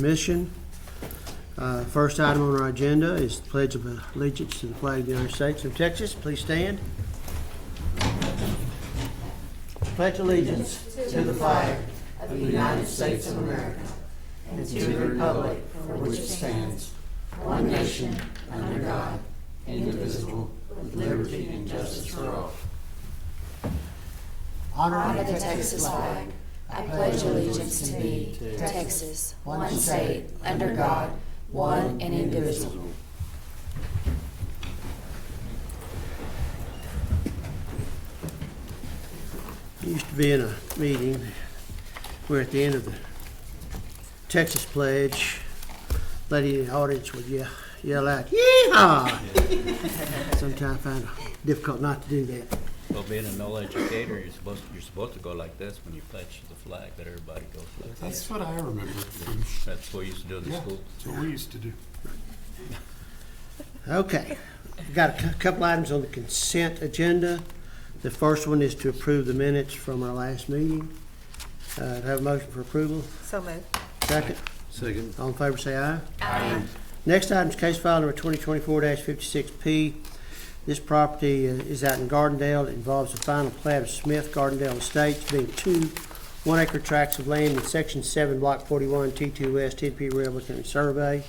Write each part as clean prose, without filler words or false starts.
Mission. First item on our agenda is the Pledge of Allegiance to the flag of the United States of Texas. Please stand. Pledge allegiance to the flag of the United States of America and to the republic for which it stands, one nation, under God, indivisible, with liberty and justice for all. Honor the Texas flag. I pledge allegiance to thee, Texas, one state, under God, one and indivisible. Used to be in a meeting where at the end of the Texas pledge, lady in the audience would yell out, "Yeehaw!" Sometimes I find it difficult not to do that. Well, being a Knoll educator, you're supposed to go like this when you pledge to the flag, that everybody goes like That's this. what I remember. That's what we used to do in the Yeah, school. that's what we used to do. Okay, we've got a couple items on the consent agenda. The first one is to approve the minutes from our last meeting. Do I have a motion for approval? So moved. Second? Second. All in favor say aye. Aye. Next item is case file number 2024-56P. This property is out in Gardendale. It involves the final plat of Smith Gardendale Estates, being two 1 acre tracts of land in Section 7, Block 41, T2 West, TDP Railway County Survey.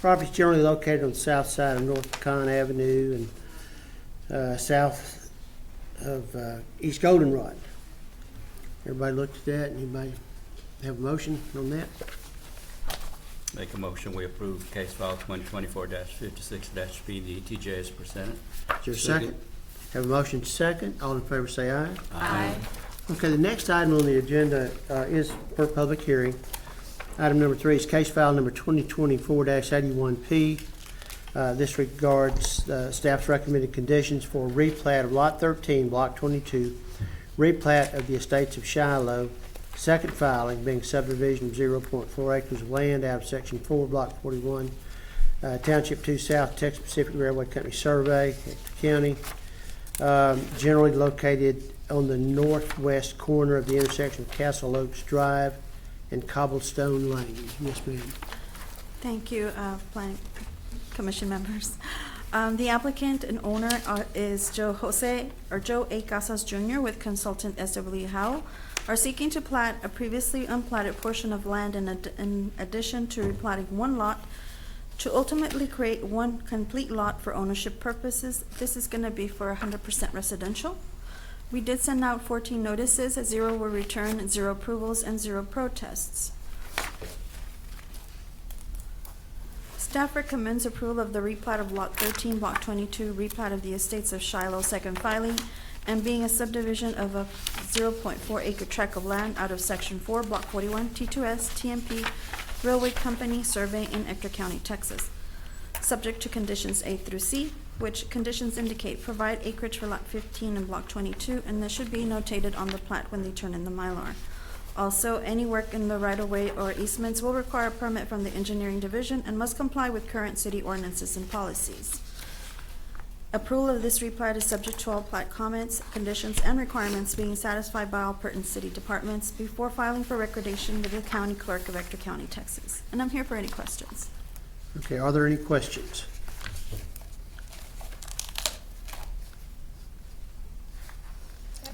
Property is generally located on the south side of North Pecan Avenue and south of East Goldenrod. Everybody looked at that, and anybody have a motion on that? Make a motion, we approve case file 2024-56-P, the ETJ is presented. Is there a second? Have a motion second. All in favor say aye. Aye. Okay, the next item on the agenda is for public hearing. Item number 3 is case file number 2024-81P. This regards staff's recommended conditions for replat of Lot 13, Block 22, replat of the estates of Shiloh, second filing being subdivision of 0.4 acres of land out of Section 4, Block 41, Township 2 South, Texas Pacific Railway Company Survey, Hector County, generally located on the northwest corner of the intersection of Castle Oaks Drive and Cobblestone Lane. Yes, ma'am. Thank you, Planning Commission members. The applicant and owner is Joe A. Casas Jr. with consultant S.W. Howe, are seeking to plat a previously unplatted portion of land in addition to replatting one lot to ultimately create one complete lot for ownership purposes. This is going to be for 100% residential. We did send out 14 notices, 0 were returned, 0 approvals, and 0 protests. Staff recommends approval of the replat of Lot 13, Block 22, replat of the estates of Shiloh, second filing, and being a subdivision of a 0.4 acre tract of land out of Section 4, Block 41, T2S, TMP, Railway Company, Survey in Ector County, Texas. Subject to conditions A through C, which conditions indicate provide acreage for Lot 15 and Block 22, and this should be notated on the plat when they turn in the Mylar. Also, any work in the right-of-way or easements will require a permit from the engineering division and must comply with current city ordinances and policies. Approval of this replat is subject to all plat comments, conditions, and requirements being satisfied by all pertinent city departments before filing for recordation with the county clerk of Ector County, Texas. And I'm here for any questions. Okay, are there any questions?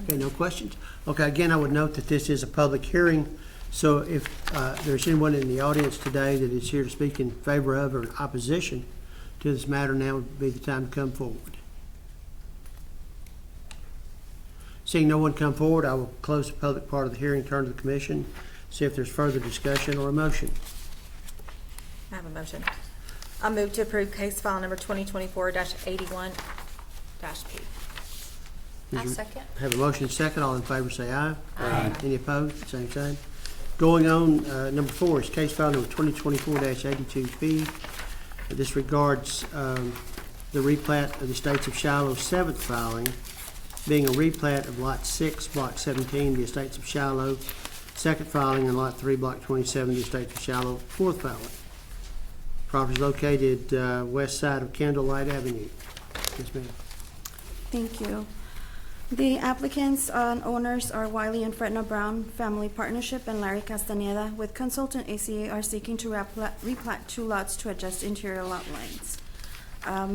Okay, no questions? Okay, again, I would note that this is a public hearing, so if there's anyone in the audience today that is here to speak in favor of or in opposition to this matter, now would be the time to come forward. Seeing no one come forward, I will close the public part of the hearing, turn to the commission, see if there's further discussion or a motion. I have a motion. I move to approve case file number 2024-81-P. I second. Have a motion second. All in favor say aye. Aye. Any opposed? Same sign. Going on, number 4 is case file number 2024-82P. This regards the replat of the estates of Shiloh, 7th filing, being a replat of Lot 6, Block 17, the estates of Shiloh, 2nd filing, and Lot 3, Block 27, the estates of Shiloh, 4th filing. Property is located west side of Candlelight Avenue. Yes, ma'am. Thank you. The applicants and owners are Wiley and Fredna Brown Family Partnership and Larry Castaneda with consultant ACA are seeking to replat 2 lots to adjust interior lot lines.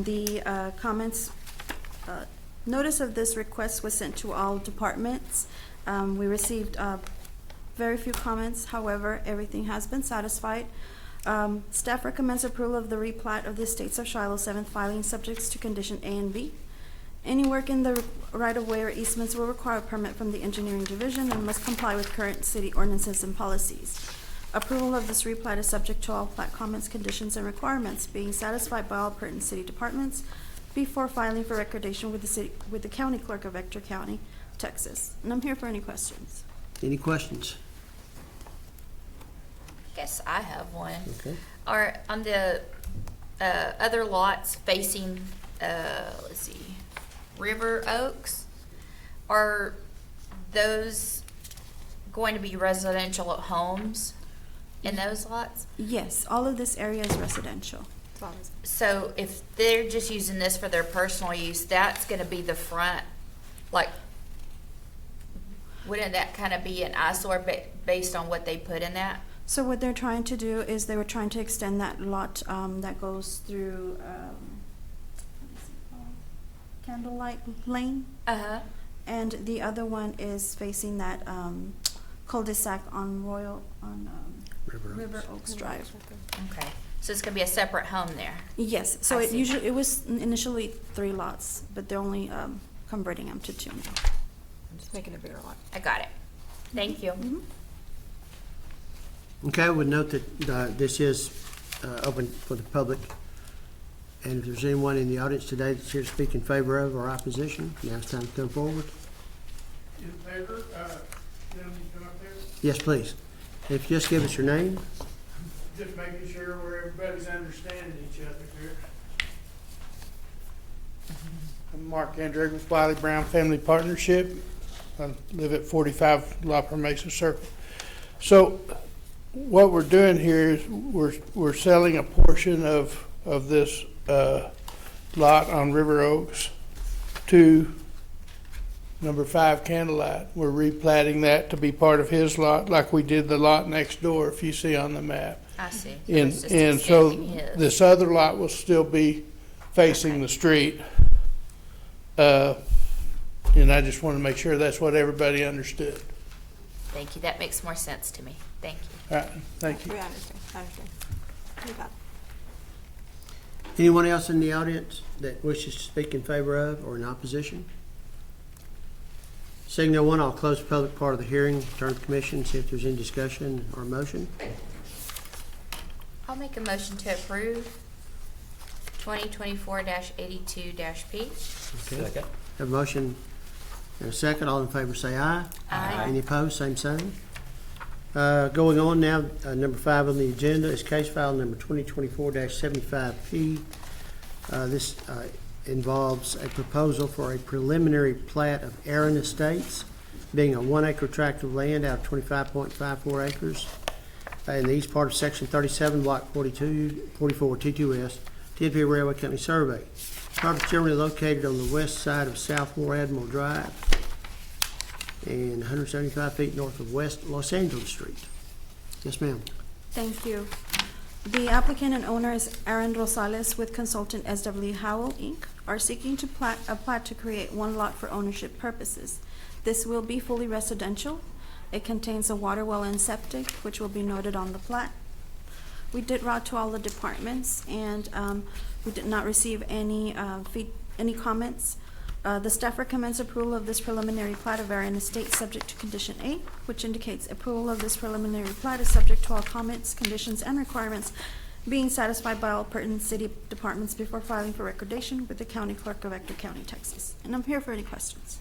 The comments, notice of this request was sent to all departments. We received very few comments, however, everything has been satisfied. Staff recommends approval of the replat of the Estates of Shiloh 7th filing subjects to condition A and B. Any work in the right-of-way or easements will require a permit from the engineering division and must comply with current city ordinances and policies. Approval of this replat is subject to all plat comments, conditions, and requirements being satisfied by all pertinent city departments before filing for recordation with the county clerk of Ector County, Texas. And I'm here for any questions. Any questions? Guess I have one. Okay. Are on the other lots facing, let's see, River Oaks, are those going to be residential homes in those lots? Yes, all of this area is residential. So if they're just using this for their personal use, that's gonna be the front, like, wouldn't that kind of be an eyesore based on what they put in that? So what they're trying to do is they were trying to extend that lot that goes through what is it called? Candlelight Lane, Uh-huh. and the other one is facing that cul-de-sac on River Oaks Drive. Okay, so it's gonna be a separate home there? Yes, so I it see. it was initially 3 lots, but they're only converting them to 2 now. Just making a bigger lot. I got it. Thank you. Mhm. Okay, I would note that this is open for the public. And if there's anyone in the audience today that's here to speak in favor of or opposition, now it's time to come forward. In favor, gentlemen, come up there, Yes, please. If you just give us your name. just making sure where everybody's understanding each other here. I'm Mark Andrew with Wiley Brown Family Partnership. I live at 45 La Promesa Circle. So what we're doing here is we're selling a portion of this lot on River Oaks to number 5 Candlelight. We're replatting that to be part of his lot, like we did the lot next door, if you see on the map. I see. And, It's just and so extending his. this other lot will still be facing the street. And I just want to make sure that's what everybody understood. Thank you. That makes more sense to me. Thank you. All right, thank you. Yeah, I understand. You got it. Anyone else in the audience that wishes to speak in favor of or in opposition? Seeing no one, I'll close the public part of the hearing, turn to the commission, see if there's any discussion or motion. I'll make a motion to approve 2024-82-P. Second. Have a motion and a second. All in favor say aye. Aye. Any opposed? Same sign. Going on now, number 5 on the agenda is case file number 2024-75P. This involves a proposal for a preliminary plat of Aaron Estates, being a 1-acre tract of land out of 25.54 acres in the east part of section 37, block 44, T2S, TNP Railway Company survey. Property generally located on the west side of Southmore Admiral Drive and 175 feet north of West Los Angeles Street. Yes, ma'am. Thank you. The applicant and owner is Aaron Rosales with consultant SW Howell, Inc., are seeking to apply to create 1 lot for ownership purposes. This will be fully residential. It contains a water well and septic, which will be noted on the plat. We did route to all the departments, and we did not receive any comments. The staff recommends approval of this preliminary plat of Aaron Estates subject to condition A, which indicates approval of this preliminary plat is subject to all comments, conditions, and requirements being satisfied by all pertinent city departments before filing for recordation with the county clerk of Ector County, Texas. And I'm here for any questions.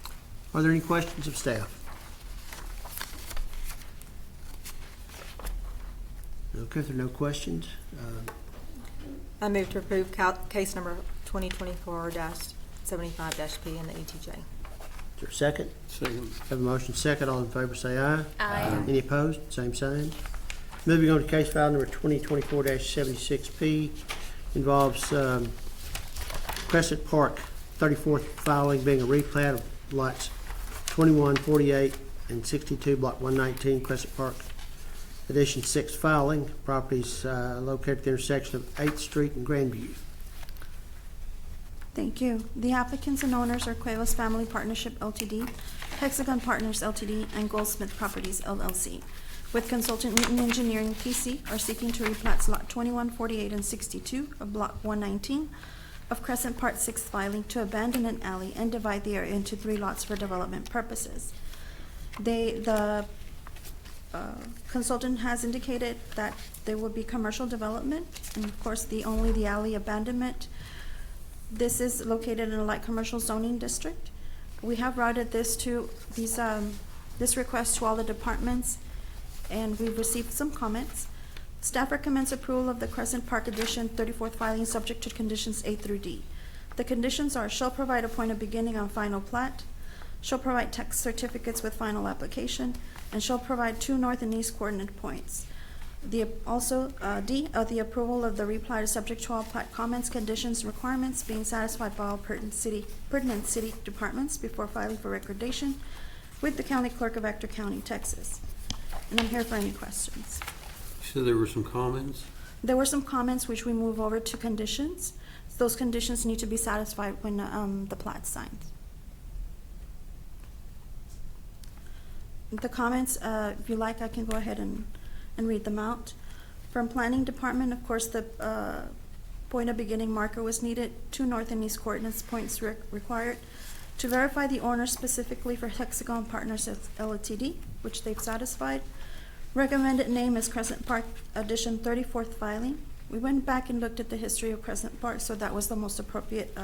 Are there any questions of staff? Okay, if there are no questions, I move to approve case number 2024-75-P in the ETJ. is there a second? Second. Have a motion second. All in favor say aye. Aye. Any opposed? Same sign. Moving on to case file number 2024-76P, involves Crescent Park 34th filing being a replat of lots 21, 48, and 62, Block 119, Crescent Park Addition 6 filing. Properties located at the intersection of 8th Street and Grandview. Thank you. The applicants and owners are Cuevas Family Partnership LTD, Hexagon Partners LTD, and Goldsmith Properties LLC. With consultant Newton Engineering PC are seeking to replat lot 21, 48, and 62 of Block 119 of Crescent Part 6 filing to abandon an alley and divide the area into 3 lots for development purposes. The consultant has indicated that there will be commercial development, and of course, the alley abandonment. This is located in a light commercial zoning district. We have routed this to this request to all the departments, and we've received some comments. Staff recommends approval of the Crescent Park Addition 34th filing subject to conditions A through D. The conditions are: shall provide a point of beginning on final plat, shall provide text certificates with final application, and shall provide 2 north and east coordinate points. D, the approval of the replat is subject to all plat comments, conditions, requirements being satisfied by all pertinent city departments before filing for recordation with the County Clerk of Ector County, Texas. And I'm here for any questions. So there were some comments? There were some comments which we move over to conditions. Those conditions need to be satisfied when the plat's signed. The comments, if you like, I can go ahead and read them out. From Planning Department, of course, the point of beginning marker was needed, 2 north and east coordinates points required. To verify the owner specifically for Hexagon Partners LTD, which they've satisfied. Recommended name is Crescent Park Addition 34th filing. We went back and looked at the history of Crescent Park, so that was the most appropriate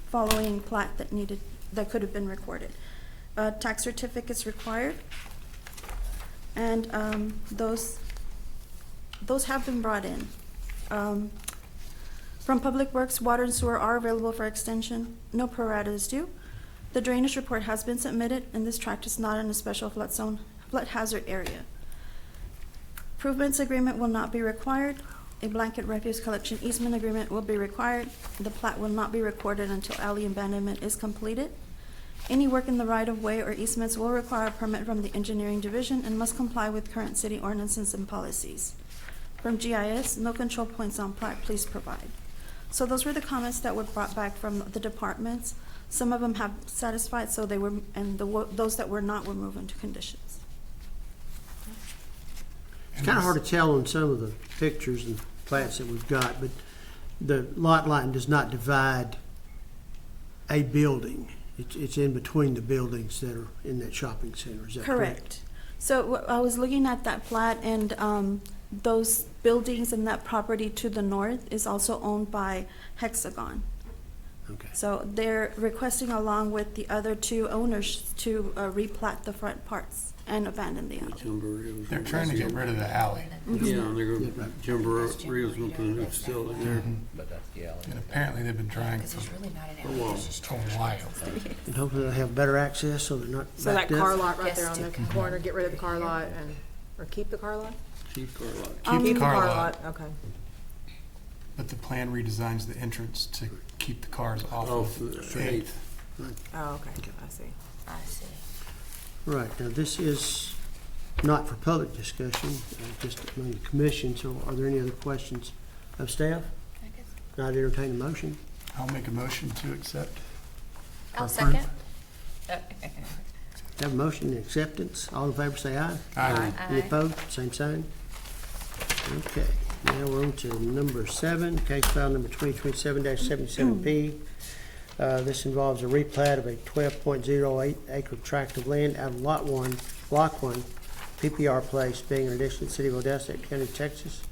following plat that could have been recorded. Tax certificates required, and those have been brought in. From Public Works, water and sewer are available for extension. No pro rata is due. The drainage report has been submitted, and this tract is not in a special flood hazard area. Improvements agreement will not be required. A blanket refuse collection easement agreement will be required. The plat will not be recorded until alley abandonment is completed. Any work in the right-of-way or easements will require a permit from the engineering division and must comply with current city ordinances and policies. From GIS, no control points on plat, please provide. So those were the comments that were brought back from the departments. Some of them have satisfied, so they were, and those that were not were moved into conditions. It's kind of hard to tell on some of the pictures and plats that we've got, but the lot line does not divide a building. It's in between the buildings that are in that shopping center. Is that correct? Correct. So I was looking at that plat, and those buildings and that property to the north is also owned by Hexagon. Okay. So they're requesting, along with the other 2 owners, to replat the front parts and abandon the alley. They're trying to get rid of the alley, Yeah, and they're going to jump Rios going to put a new facility there. But that's the alley. and apparently they've been trying Because for there's really not an alley, there's just a while. And hopefully they'll have better access so they're not So that backed car up. lot right Yes, there on the to- corner, get rid of the car lot or keep the car lot? Cheap car lot. Keep the car lot, Okay. but the plan redesigns the entrance to keep the cars off Off of the 8th. Oh, okay, I see. I see. Right, now this is not for public discussion, just among the commission, so are there any other questions of staff? I'd entertain a motion. I'll make a motion to accept. I'll or second. approve. Have a motion and acceptance. All in favor say aye. Aye. Any Aye. opposed? Same sign. Okay, now we're on to number 7, case file number 2027-77P. This involves a replat of a 12.08 acre tract of land out of Lot 1, Block 1, PPR Place, being an addition to the city of Odessa, County, Texas.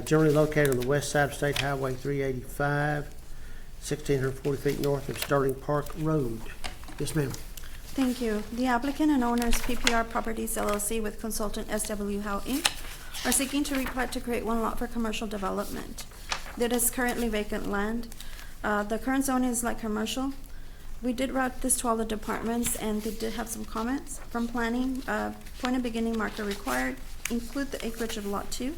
Generally located on the west side of State Highway 385, 1,640 feet north of Sterling Park Road. Yes, ma'am. Thank you. The applicant and owners, PPR Properties LLC with consultant SW Howe Inc., are seeking to replat to create 1 lot for commercial development. That is currently vacant land. The current zone is light commercial. We did route this to all the departments, and they did have some comments. From planning, point of beginning marker required, include the acreage of Lot 2.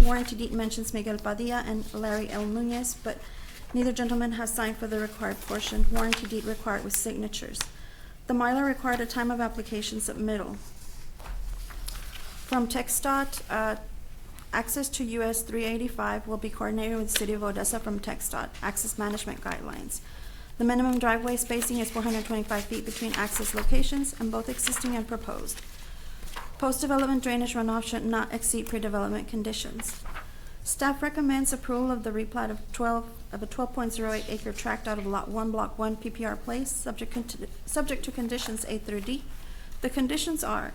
Warranty deed mentions Miguel Padilla and Larry L. Nunez, but neither gentleman has signed for the required portion. Warranty deed required with signatures. The Mylar required a time of application submittal. From TxDOT, access to US 385 will be coordinated with the City of Odessa from TxDOT Access Management Guidelines. The minimum driveway spacing is 425 feet between access locations and both existing and proposed. Post-development drainage runoff should not exceed pre-development conditions. Staff recommends approval of the replat of a 12.08 acre tract out of Lot 1, Block 1, PPR Place, subject to conditions A through D. The conditions are,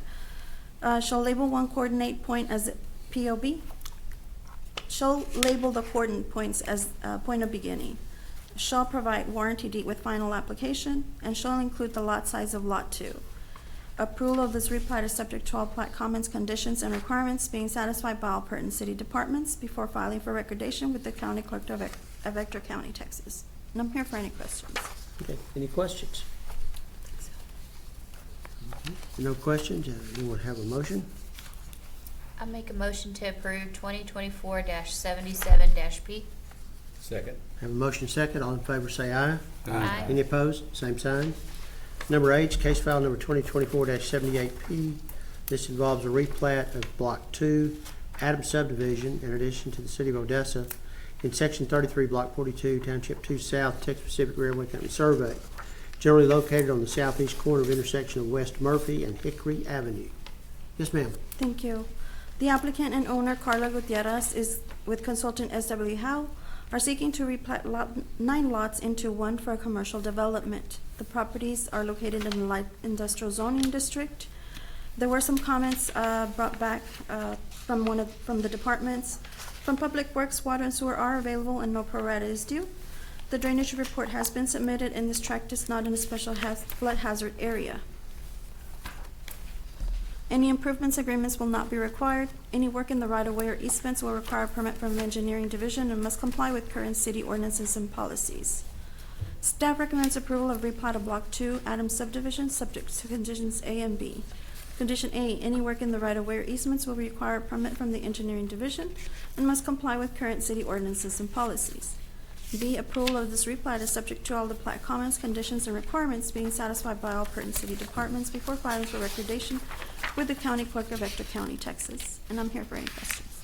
shall label one coordinate point as POB, shall label the coordinate points as point of beginning, shall provide warranty deed with final application, and shall include the lot size of Lot 2. Approval of this replat is subject to all plat comments, conditions, and requirements being satisfied by all pertinent city departments before filing for recordation with the County Clerk of Ector County, Texas. And I'm here for any questions. Okay, any questions? No questions? Anyone have a motion? I make a motion to approve 2024-77-P. Second. Have a motion second. All in favor say aye. Aye. Any opposed? Same sign. Number H, case file number 2024-78P. This involves a replat of Block 2, Adams subdivision, in addition to the City of Odessa, in Section 33, Block 42, Township 2 South, Texas Pacific Railway Company Survey, generally located on the southeast corner of intersection of West Murphy and Hickory Avenue. Yes, ma'am. Thank you. The applicant and owner, Carla Gutierrez, is with consultant S.W. Howe, are seeking to replat 9 lots into one for a commercial development. The properties are located in the light industrial zoning district. There were some comments brought back from the departments. From Public Works, water and sewer are available and no pro rata is due. The drainage report has been submitted and this tract is not in a special flood hazard area. Any improvements agreements will not be required. Any work in the right-of-way or easements will require a permit from the engineering division and must comply with current city ordinances and policies. Staff recommends approval of replat of Block 2, Adams subdivision, subject to conditions A and B. Condition A, any work in the right-of-way or easements will require a permit from the engineering division and must comply with current city ordinances and policies. B, approval of this replat is subject to all the plat comments, conditions, and requirements being satisfied by all pertinent city departments before filing for recordation with the County Clerk of Ector County, Texas. And I'm here for any questions.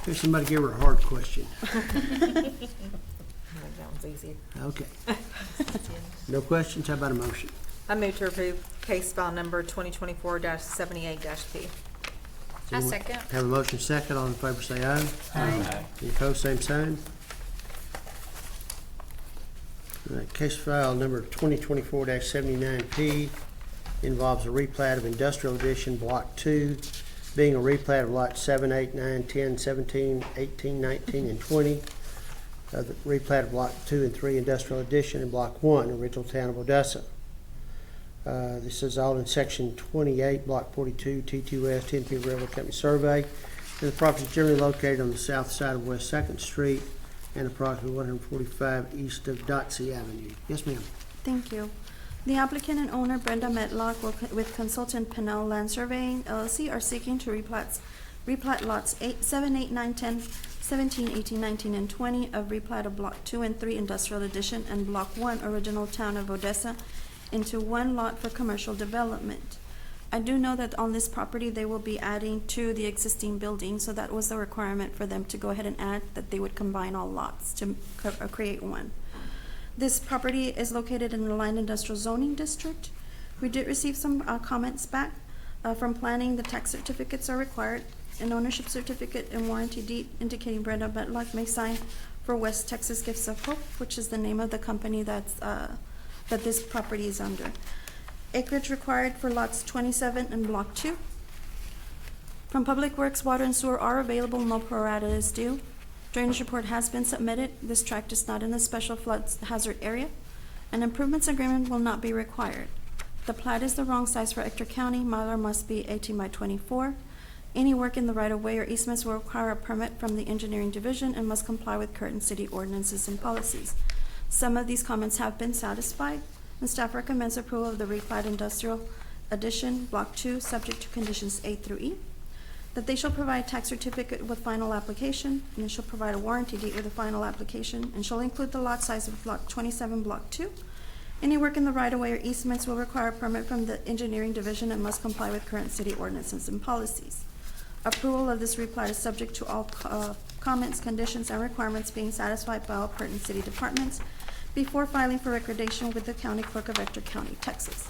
Here's somebody give her a hard question. I think that one's easy. Okay. No questions? How about a motion? I move to approve case file number 2024-78-P. I second. Have a motion second. All in favor say aye. Aye. Any opposed? Same sign. All right, case file number 2024-79P involves a replat of Industrial Edition Block 2, being a replat of lots 7, 8, 9, 10, 17, 18, 19, and 20. The replat of Block 2 and 3 Industrial Edition and Block 1, original town of Odessa. This is all in Section 28, Block 42, T2S, Tennessee Railway Company Survey. And the property is generally located on the south side of West 2nd Street and approximately 145 east of Dotsey Avenue. Yes, ma'am. Thank you. The applicant and owner, Brenda Metlock, with consultant Pennell Land Surveying LLC, are seeking to replat lots 7, 8, 9, 10, 17, 18, 19, and 20 of replat of Block 2 and 3 Industrial Edition and Block 1 Original Town of Odessa into one lot for commercial development. I do know that on this property, they will be adding to the existing building, so that was the requirement for them to go ahead and add, that they would combine all lots to create one. This property is located in the Light Industrial Zoning District. We did receive some comments back from planning. The tax certificates are required, an ownership certificate and warranty deed indicating Brenda Metlock may sign for West Texas Gifts of Hope, which is the name of the company that this property is under. Acreage required for lots 27 and Block 2. From Public Works, water and sewer are available, no pro rata is due. Drainage report has been submitted. This tract is not in the special flood hazard area. An improvements agreement will not be required. The plat is the wrong size for Ector County. Mylar must be 18 by 24. Any work in the right-of-way or easements will require a permit from the engineering division and must comply with current city ordinances and policies. Some of these comments have been satisfied. The staff recommends approval of the replat Industrial Edition, Block 2, subject to conditions A through E. That they shall provide tax certificate with final application, and they shall provide a warranty deed with a final application, and shall include the lot size of Block 27, Block 2, Any work in the right-of-way or easements will require a permit from the engineering division and must comply with current city ordinances and policies. Approval of this replat is subject to all comments, conditions, and requirements being satisfied by all pertinent city departments before filing for recordation with the county clerk of Ector County, Texas.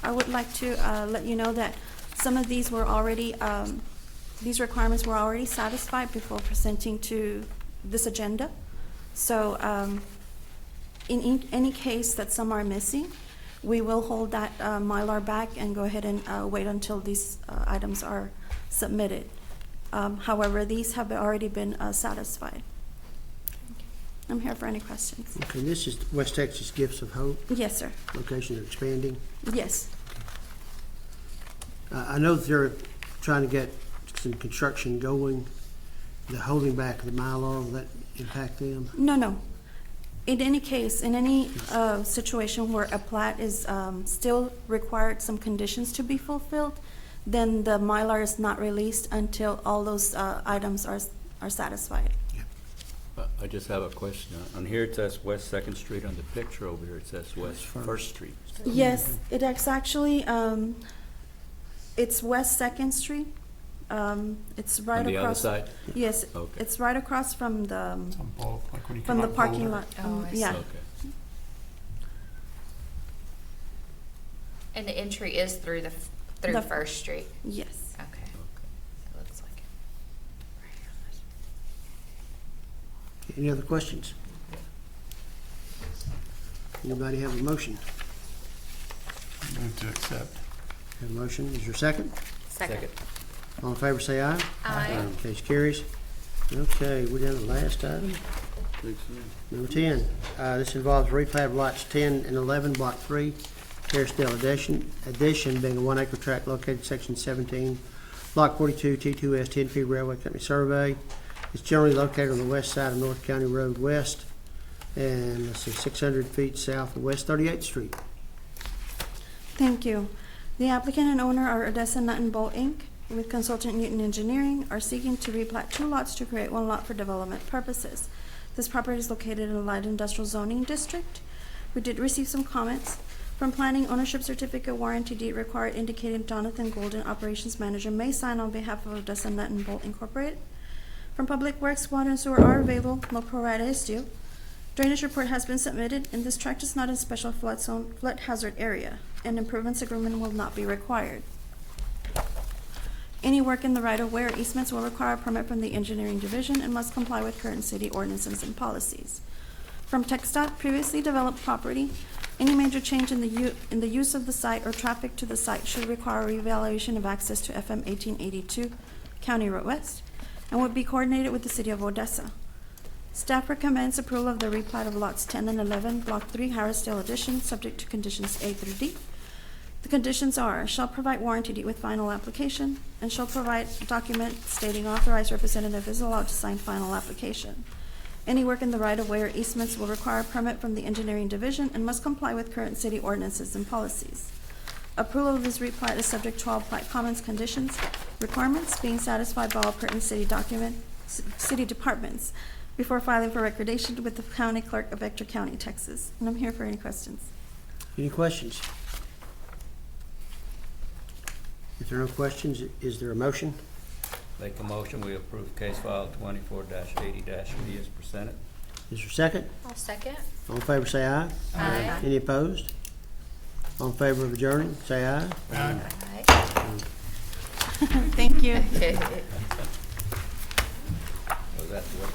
I would like to let you know that some of these were already, these requirements were already satisfied before presenting to this agenda. So in any case that some are missing, we will hold that Mylar back and go ahead and wait until these items are submitted. However, these have already been satisfied. I'm here for any questions. Okay, this is West Texas Gifts of Hope, Yes, sir. locations are expanding. Yes. I know that they're trying to get some construction going. The holding back of the Mylar, will that impact them? No. In any case, in any situation where a plat is still required some conditions to be fulfilled, then the Mylar is not released until all those items are satisfied. I just have a question. On here it says West Second Street. On the picture over here it says West First Street. Yes, it is actually, it's West Second Street. It's right On the other across. side? Yes, Okay. it's right across from the, It's on both, like when you from come the up parking Boulder. lot. Oh, I see. Yeah, Okay. And the entry is through through The- First Street. yes. Okay. It looks like it. Any other questions? Anybody have a motion? Move to accept. Have a motion, is there a second? Second. All in favor, say aye. Aye. Case carries. Okay, we're down to the last item. Think so. Number 10, this involves replat of lots 10 and 11, Block 3, Terracedale Addition being a 1 acre tract located section 17, Block 42, T2S 10P Railway Company Survey. It's generally located on the west side of North County Road West, and let's see, 600 feet south of West 38th Street. Thank you. The applicant and owner are Odessa Nut and Bolt Inc. with consultant Newton Engineering are seeking to replat 2 lots to create 1 lot for development purposes. This property is located in a light industrial zoning district. We did receive some comments from planning. Ownership certificate warranty deed required indicating Jonathan Golden, operations manager, may sign on behalf of Odessa Nut and Bolt Incorporated. From Public Works, water and sewer are available, no pro rata is due. Drainage report has been submitted, and this tract is not in special flood zone, flood hazard area. An improvements agreement will not be required. Any work in the right-of-way or easements will require a permit from the engineering division and must comply with current city ordinances and policies. From TxDOT, previously developed property, any major change in the use of the site or traffic to the site should require reevaluation of access to FM 1882 County Road West and would be coordinated with the city of Odessa. Staff recommends approval of the replat of lots 10 and 11, Block 3, Harrisdale Addition, subject to conditions A through D. The conditions are, shall provide warranty deed with final application, and shall provide document stating authorized representative is allowed to sign final application. Any work in the right-of-way or easements will require a permit from the engineering division and must comply with current city ordinances and policies. Approval of this replat is subject to all plat comments, conditions, requirements being satisfied by all pertinent city departments before filing for recordation with the county clerk of Ector County, Texas. And I'm here for any questions. Any questions? If there are no questions, is there a motion? Make a motion, we approve case file 24-80-B as presented. Is there a second? I'll second. All in favor, say aye. Aye. Any opposed? All in favor of adjourning, say aye. Aye. Thank you. Was that the work?